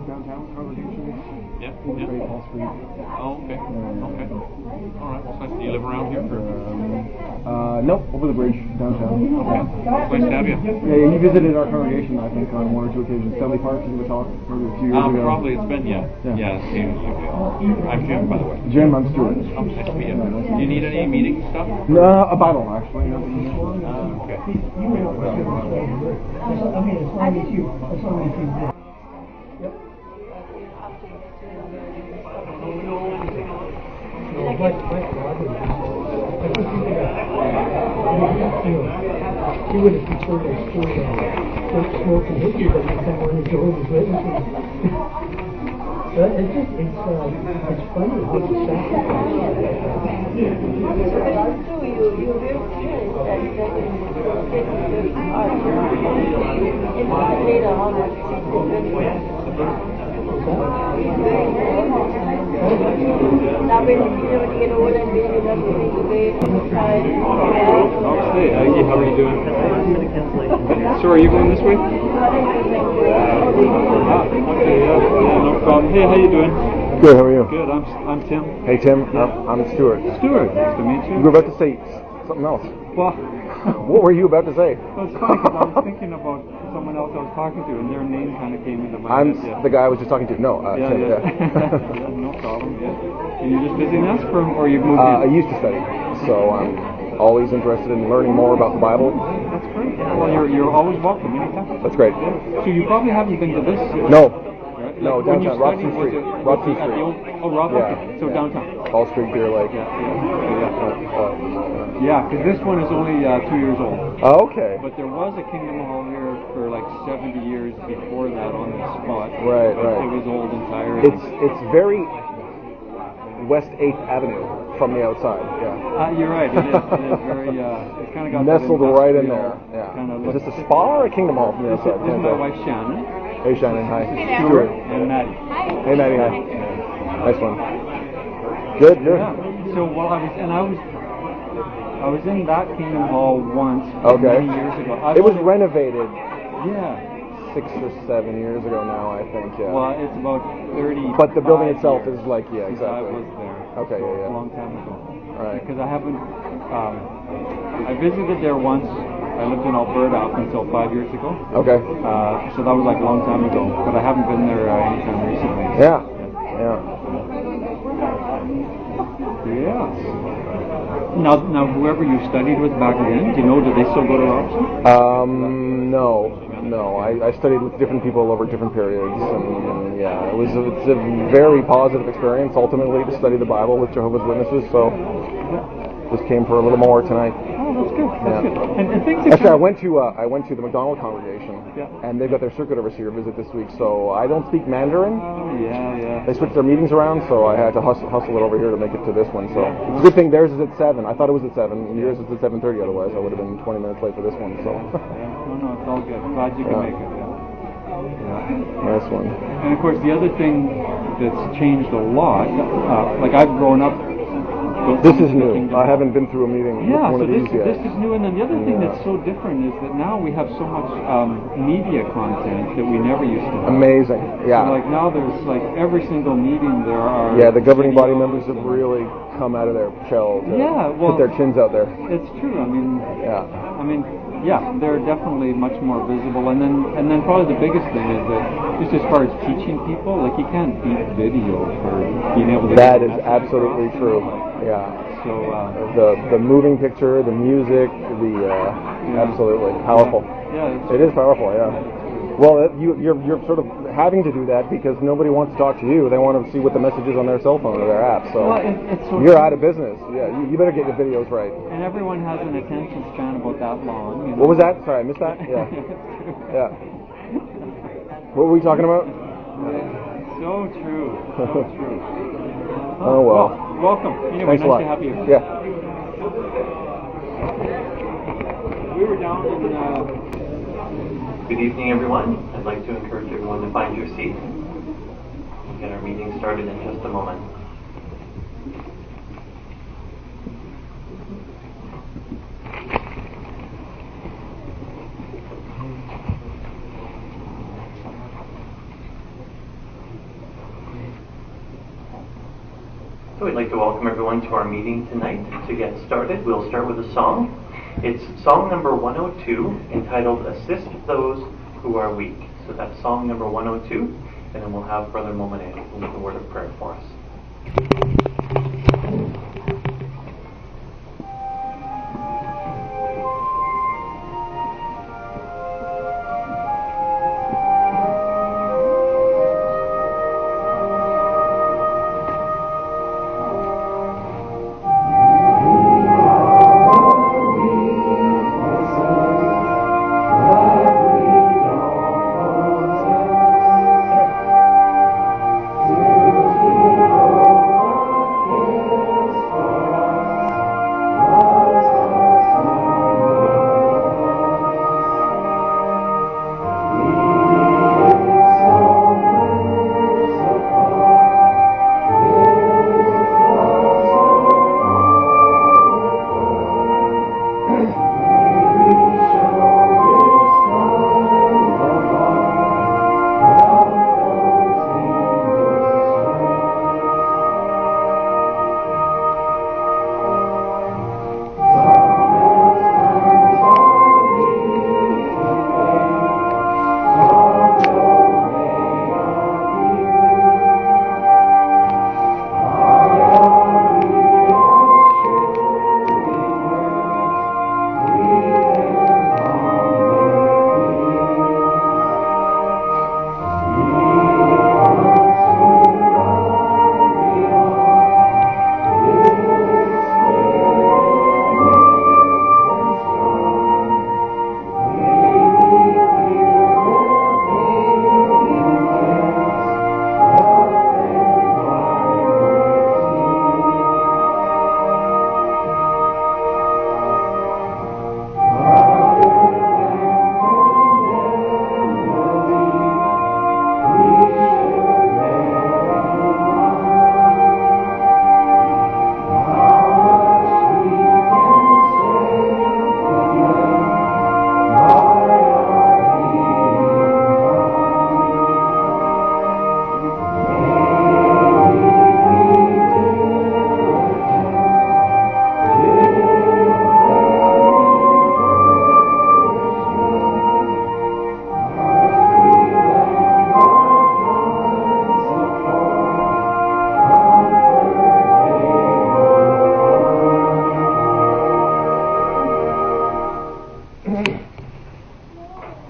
Downtown congregation. Yeah. Great Hall Street. Oh, okay. Okay. All right. Well, nice. Do you live around here? Nope, over the bridge downtown. Okay. Nice to have you. Yeah, you visited our congregation, I think, on one or two occasions. Stanley Park, did you ever talk? Maybe a few years ago. Probably it's been, yeah. Yeah, it seems to be. I'm Jim, by the way. Jim, I'm Stuart. Oh, nice to meet you. Do you need any meeting stuff? No, a Bible, actually. Okay. He would have preferred a school smoking history, but he's one of Jehovah's Witnesses. But it's funny how the How are you doing? So are you going this way? Okay, yeah, no problem. Hey, how you doing? Good, how are you? Good, I'm Tim. Hey, Tim, I'm Stuart. Stuart, nice to meet you. You were about to say something else. Well, what were you about to say? It's funny because I was thinking about someone else I was talking to, and their name kind of came into my I'm head. Yeah. the guy I was just talking to. No, Tim, Yeah, no problem. Yeah. And you're just visiting us or you've moved I in? used to study, so I'm always interested in learning more about the Bible. That's great. Well, you're always welcome anytime. That's great. So you probably haven't been to this. No. Right? No, When you downtown, studied, Robson was Street. it- Robson at the Street. old- Oh, Robson. Yeah. Okay. So downtown. Hall Street, Deer Lake. Yeah, because this one is only 2 years old. Oh, okay. But there was a Kingdom Hall here for like 70 years before that on this spot. Right, But right. It was old entirely. It's very West 8th Avenue from the outside. Yeah. You're right. It is very. It's kind of got Nestled that right in industrial there. Kind Yeah. of Is this a spa or a Kingdom Hall from the outside? This is my wife Shannon. Hey, Shannon. Hi. Stuart and Maddie. Hey, Maddie. Hi. Nice one. Good. Good. Yeah. So while I was in that Kingdom Hall once Okay. many years ago. It was renovated Yeah. 6 or 7 years ago now, I think. Yeah. Well, it's about 30. But the building itself is like, yeah, I exactly. was there. Okay, yeah, A yeah. long time ago. Right. Because I haven't. I visited there once. I lived in Alberta up until 5 years ago. Okay. So that was like a long time ago. But I haven't been there anytime recently. Yeah. Yeah. Yes. Now, whoever you studied with back then, do you know? Do they still go to Robson? No. I studied with different people over different periods, and yeah, it's a very positive experience ultimately to study the Bible with Jehovah's Witnesses. So just came for a little more tonight. Oh, that's good. That's Yeah. good. And things are Actually, kind I went to the McDonald congregation, Yeah. and they've got their circuit overseer visit this week. So I don't speak Mandarin. Oh, yeah. They switched their meetings around, so I had to hustle it over here to make it to this one. So it's a good thing theirs is at 7. I thought it was at 7, and yours is at 7:30. Otherwise, I would have been 20 minutes late for this one. So No, it's all good. Glad you can make it. nice one. And of course, the other thing that's changed a lot, like I've grown up. This is new. I haven't been through a meeting with Yeah, one so of these yet. this is new, and then the other thing Yeah. that's so different is that now we have so much media content that we never used to have. Amazing. Yeah. So, like now there's like every single meeting there are. Yeah, the governing body videos members have really come out of their shell to Yeah, well, put their chins out there. It's true. Yeah. Yeah, they're definitely much more visible, and then probably the biggest thing is that just as far as teaching people, like you can't beat video for being able to. That get a is message absolutely across, true. like, Yeah. So The moving picture, the music, absolutely powerful. Yeah. It is powerful. Yeah. Well, you're sort of having to do that because nobody wants to talk to you. They want to see what the message is on their cell phone or their app. So Well, it's so you're true. out of business. Yeah. You better get your videos right. And everyone has an attention span about that long. You know? What was that? Sorry, I missed that. Yeah. Yeah. What were we talking about? So true. So true. Oh, well. Welcome. Anyway, Thanks a nice lot. to have you. Yeah. We were down in. Good evening, everyone. I'd like to encourage everyone to find your seats. We'll get our meeting started in just a moment. So we'd like to welcome everyone to our meeting tonight. To get started, we'll start with a song. It's song number 102, entitled Assist Those Who Are Weak. So that's song number 102, and then we'll have Brother Momene lead the word of prayer for us.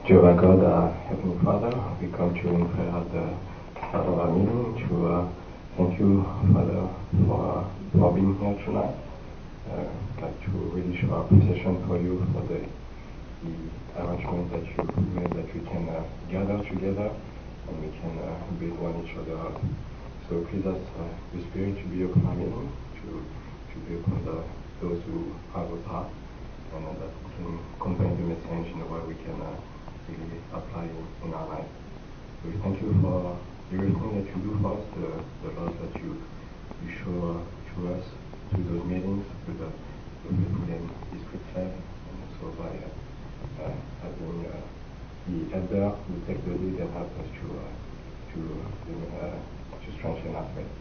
Jehovah God, our Heavenly Father, we come to you in prayer at the start of our meeting to thank you, Father, for being here tonight. Like to really show our appreciation for you for the arrangement that you made, that we can gather together and we can build one each other up. So please ask the Spirit to be upon our meeting, to be upon those who have a part, and that can convey the message in a way we can really apply in our life. So we thank you for everything that you do for us, the love that you show to us through those meetings, through the people in District 5, and also by having the elder who take the lead and help us to strengthen our faith.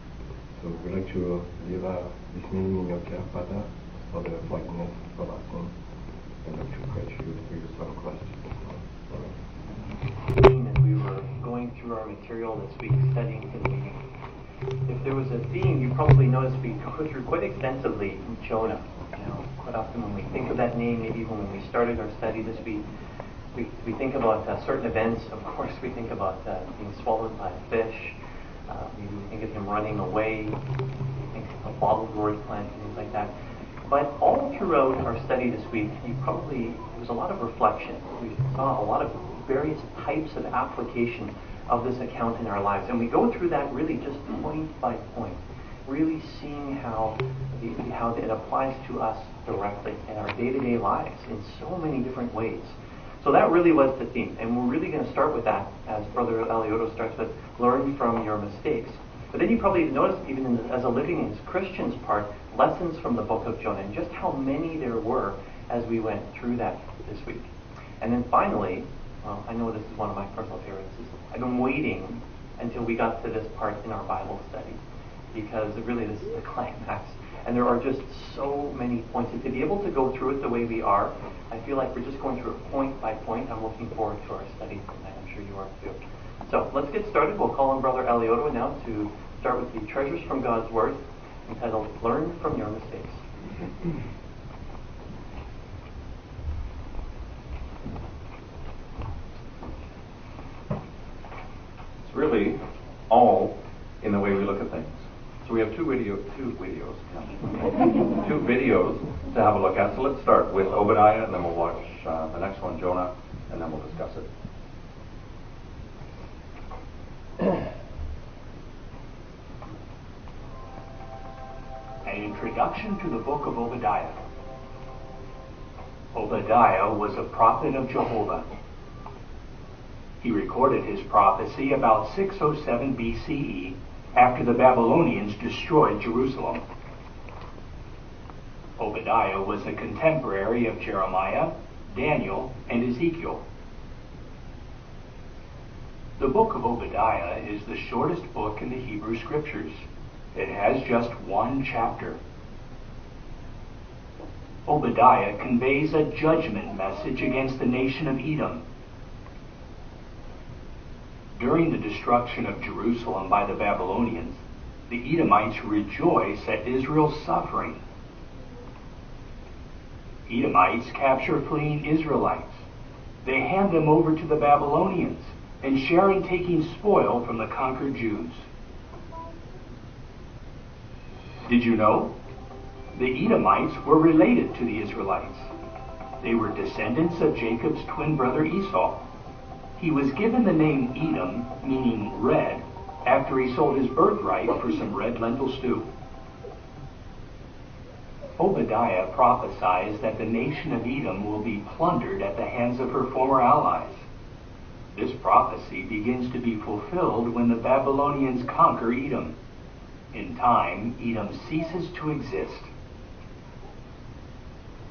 So we'd like to leave this meeting in your care, Father, for the forgiveness of our sins. We'd like to pray to you through your Son Christ. As we were going through our material this week, studying for the meeting, if there was a theme, you probably noticed we go through quite extensively Jonah. Quite often when we think of that name, maybe even when we started our study this week, we think about certain events. Of course, we think about being swallowed by a fish. Maybe we think of him running away. We think of a bottle gourd plant and things like that. But all throughout our study this week, there was a lot of reflection. We saw a lot of various types of application of this account in our lives. And we go through that really just point by point, really seeing how it applies to us directly in our day-to-day lives in so many different ways. So that really was the theme. And we're really going to start with that, as Brother Alioto starts with, learn from your mistakes. But then you probably noticed, even as a Living as Christians part, lessons from the book of Jonah, and just how many there were as we went through that this week. And then finally, I know this is one of my personal favorites, I've been waiting until we got to this part in our Bible study. because really this is the climax. And there are just so many points. And to be able to go through it the way we are, I feel like we're just going through it point by point. I'm looking forward to our study tonight. I'm sure you are too. So let's get started. We'll call on Brother Alioto now to start with the Treasures from God's Word, entitled Learn from Your Mistakes. It's really all in the way we look at things. So we have two videos to have a look at. So let's start with Obadiah, and then we'll watch the next one, Jonah, and then we'll discuss it. An introduction to the book of Obadiah. Obadiah was a prophet of Jehovah. He recorded his prophecy about 607 BCE after the Babylonians destroyed Jerusalem. Obadiah was a contemporary of Jeremiah, Daniel, and Ezekiel. The book of Obadiah is the shortest book in the Hebrew Scriptures. It has just one chapter. Obadiah conveys a judgment message against the nation of Edom. During the destruction of Jerusalem by the Babylonians, the Edomites rejoice at Israel's suffering. Edomites capture fleeing Israelites. They hand them over to the Babylonians and share in taking spoil from the conquered Jews. Did you know? The Edomites were related to the Israelites. They were descendants of Jacob's twin brother Esau. He was given the name Edom, meaning red, after he sold his birthright for some red lentil stew. Obadiah prophesies that the nation of Edom will be plundered at the hands of her former allies. This prophecy begins to be fulfilled when the Babylonians conquer Edom. In time, Edom ceases to exist.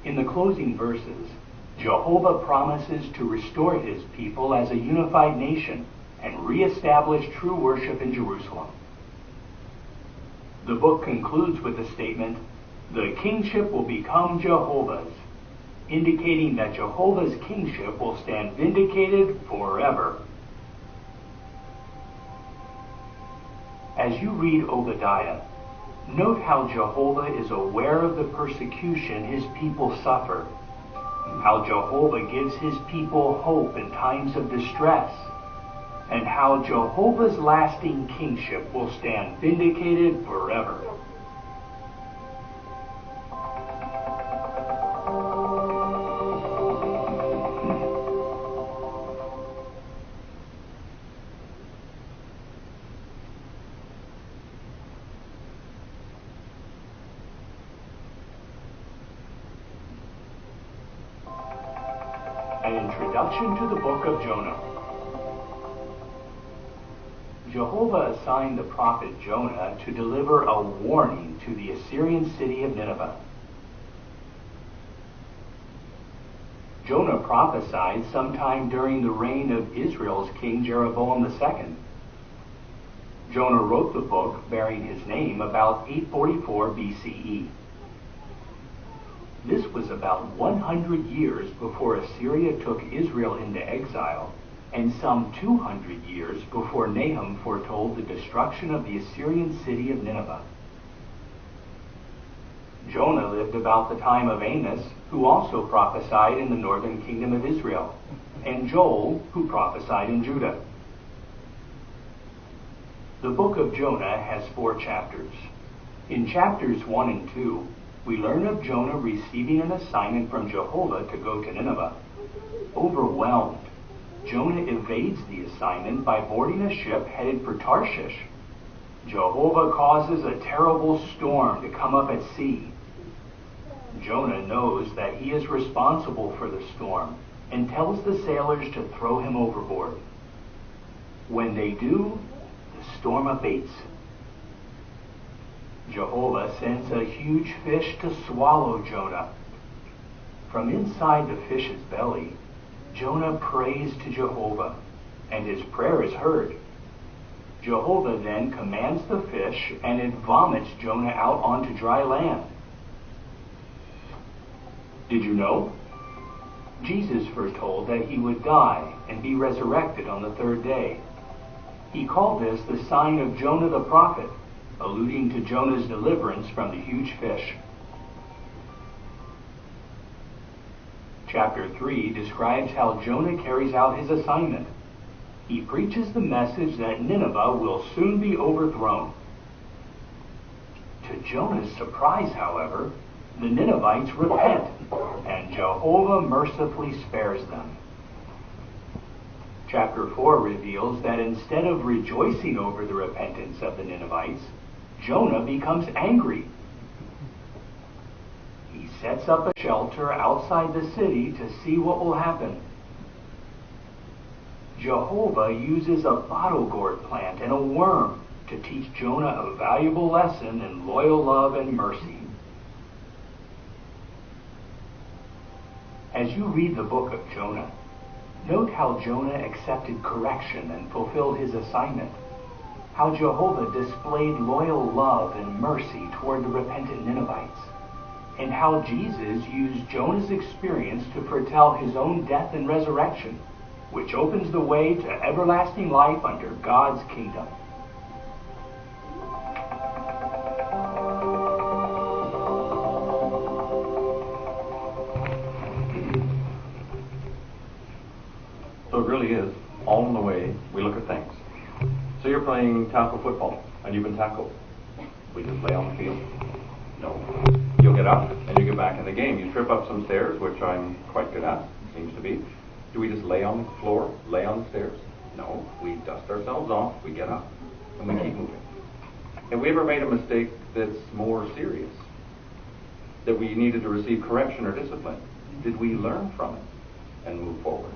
In the closing verses, Jehovah promises to restore his people as a unified nation and reestablish true worship in Jerusalem. The book concludes with the statement, "The kingship will become Jehovah's," indicating that Jehovah's kingship will stand vindicated forever. As you read Obadiah, note how Jehovah is aware of the persecution his people suffer, how Jehovah gives his people hope in times of distress, and how Jehovah's lasting kingship will stand vindicated forever. An introduction to the book of Jonah. Jehovah assigned the prophet Jonah to deliver a warning to the Assyrian city of Nineveh. Jonah prophesied sometime during the reign of Israel's king Jeroboam II. Jonah wrote the book bearing his name about 844 BCE. This was about 100 years before Assyria took Israel into exile, and some 200 years before Nahum foretold the destruction of the Assyrian city of Nineveh. Jonah lived about the time of Amos, who also prophesied in the northern kingdom of Israel, and Joel, who prophesied in Judah. The book of Jonah has 4 chapters. In chapters 1 and 2, we learn of Jonah receiving an assignment from Jehovah to go to Nineveh. Overwhelmed, Jonah evades the assignment by boarding a ship headed for Tarshish. Jehovah causes a terrible storm to come up at sea. Jonah knows that he is responsible for the storm and tells the sailors to throw him overboard. When they do, the storm abates. Jehovah sends a huge fish to swallow Jonah. From inside the fish's belly, Jonah prays to Jehovah, and his prayer is heard. Jehovah then commands the fish, and it vomits Jonah out onto dry land. Did you know? Jesus foretold that he would die and be resurrected on the third day. He called this the sign of Jonah the prophet, alluding to Jonah's deliverance from the huge fish. Chapter 3 describes how Jonah carries out his assignment. He preaches the message that Nineveh will soon be overthrown. To Jonah's surprise, however, the Ninevites repent, and Jehovah mercifully spares them. Chapter 4 reveals that instead of rejoicing over the repentance of the Ninevites, Jonah becomes angry. He sets up a shelter outside the city to see what will happen. Jehovah uses a bottle gourd plant and a worm to teach Jonah a valuable lesson in loyal love and mercy. As you read the book of Jonah, note how Jonah accepted correction and fulfilled his assignment, how Jehovah displayed loyal love and mercy toward the repentant Ninevites, and how Jesus used Jonah's experience to foretell his own death and resurrection, which opens the way to everlasting life under God's kingdom. So it really is all in the way we look at things. So you're playing tackle football, and you've been tackled. We just lay on the field? No. You'll get up, and you get back in the game. You trip up some stairs, which I'm quite good at, seems to be. Do we just lay on the floor, lay on the stairs? No. We dust ourselves off, we get up, and we keep moving. Have we ever made a mistake that's more serious? That we needed to receive correction or discipline? Did we learn from it and move forward?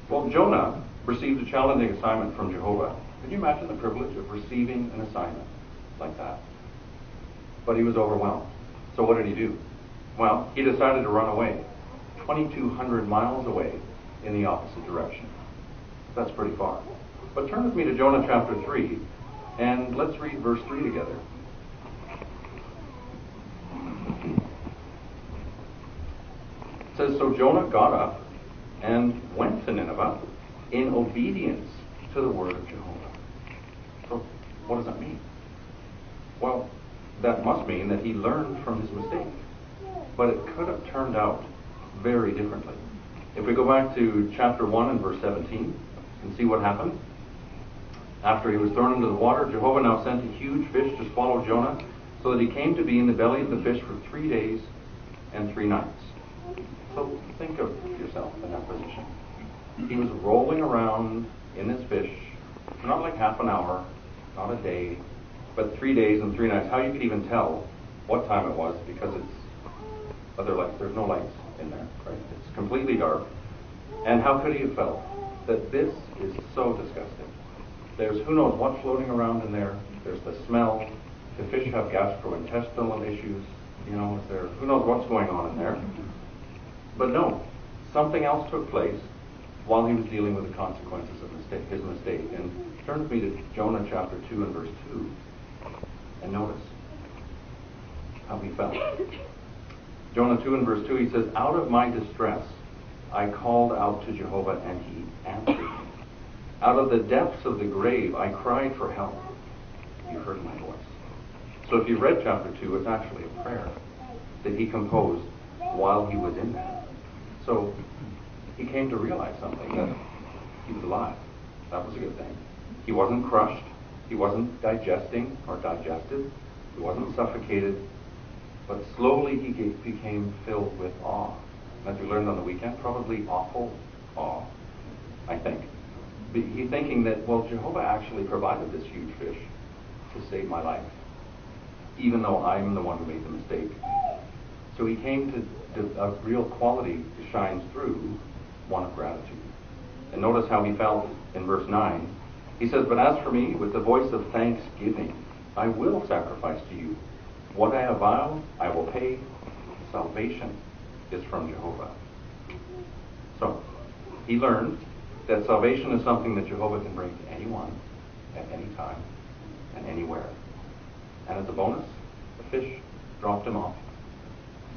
Well, Jonah received a challenging assignment from Jehovah. Can you imagine the privilege of receiving an assignment like that? But he was overwhelmed. So what did he do? Well, he decided to run away, 2,200 miles away in the opposite direction. That's pretty far. But turn with me to Jonah chapter 3, and let's read verse 3 together. It says, "So Jonah got up and went to Nineveh in obedience to the word of Jehovah." So what does that mean? Well, that must mean that he learned from his mistake. But it could have turned out very differently. If we go back to chapter 1 and verse 17 and see what happened. After he was thrown into the water, Jehovah now sent a huge fish to swallow Jonah, so that he came to be in the belly of the fish for 3 days and 3 nights. So think of yourself in that position. He was rolling around in this fish for not like half an hour, not a day, but 3 days and 3 nights. How you could even tell what time it was, because there's no lights in there, right? It's completely dark. And how could he have felt that this is so disgusting? There's who knows what floating around in there. There's the smell. The fish have gastrointestinal issues. Who knows what's going on in there. But no, something else took place while he was dealing with the consequences of his mistake. And turn with me to Jonah chapter 2 and verse 2, and notice how he felt. Jonah 2 and verse 2, he says, "Out of my distress I called out to Jehovah, and he answered me. Out of the depths of the grave I cried for help. You heard my voice." So if you read chapter 2, it's actually a prayer that he composed while he was in there. So he came to realize something, that he was alive. That was a good thing. He wasn't crushed. He wasn't digesting or digested. He wasn't suffocated. But slowly he became filled with awe. As we learned on the weekend, probably awful awe, I think. He's thinking that, well, Jehovah actually provided this huge fish to save my life, even though I'm the one who made the mistake. So he came to a real quality shines through, one of gratitude. And notice how he felt in verse 9. He says, "But as for me, with the voice of thanksgiving, I will sacrifice to you. What I have vowed, I will pay. Salvation is from Jehovah." So he learned that salvation is something that Jehovah can bring to anyone, at any time and anywhere. And as a bonus, the fish dropped him off,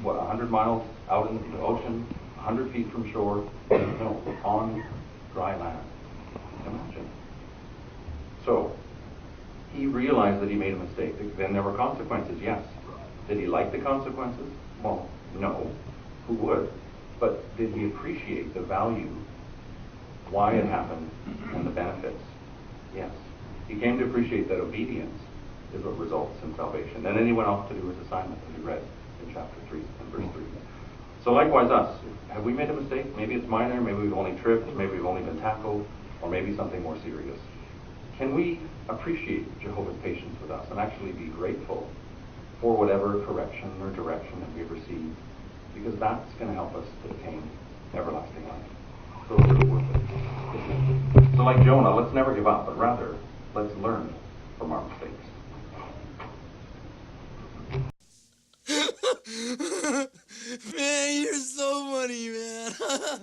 100 miles out in the ocean, 100 feet from shore, no, on dry land. Imagine. So, he realized that he made a mistake. Then there were consequences, yes. Did he like the consequences? Well, no. Who would? But did he appreciate the value, why it happened, and the benefits? Yes. He came to appreciate that obedience is what results in salvation. And then he went off to do his assignment that we read in chapter 3 and verse 3. So likewise us, have we made a mistake? Maybe it's minor, maybe we've only tripped, maybe we've only been tackled, or maybe something more serious. Can we appreciate Jehovah's patience with us and actually be grateful for whatever correction or direction that we've received? Because that's going to help us to attain everlasting life. So it's really worth it. So like Jonah, let's never give up, but rather, let's learn from our mistakes. Man, you're so funny, man.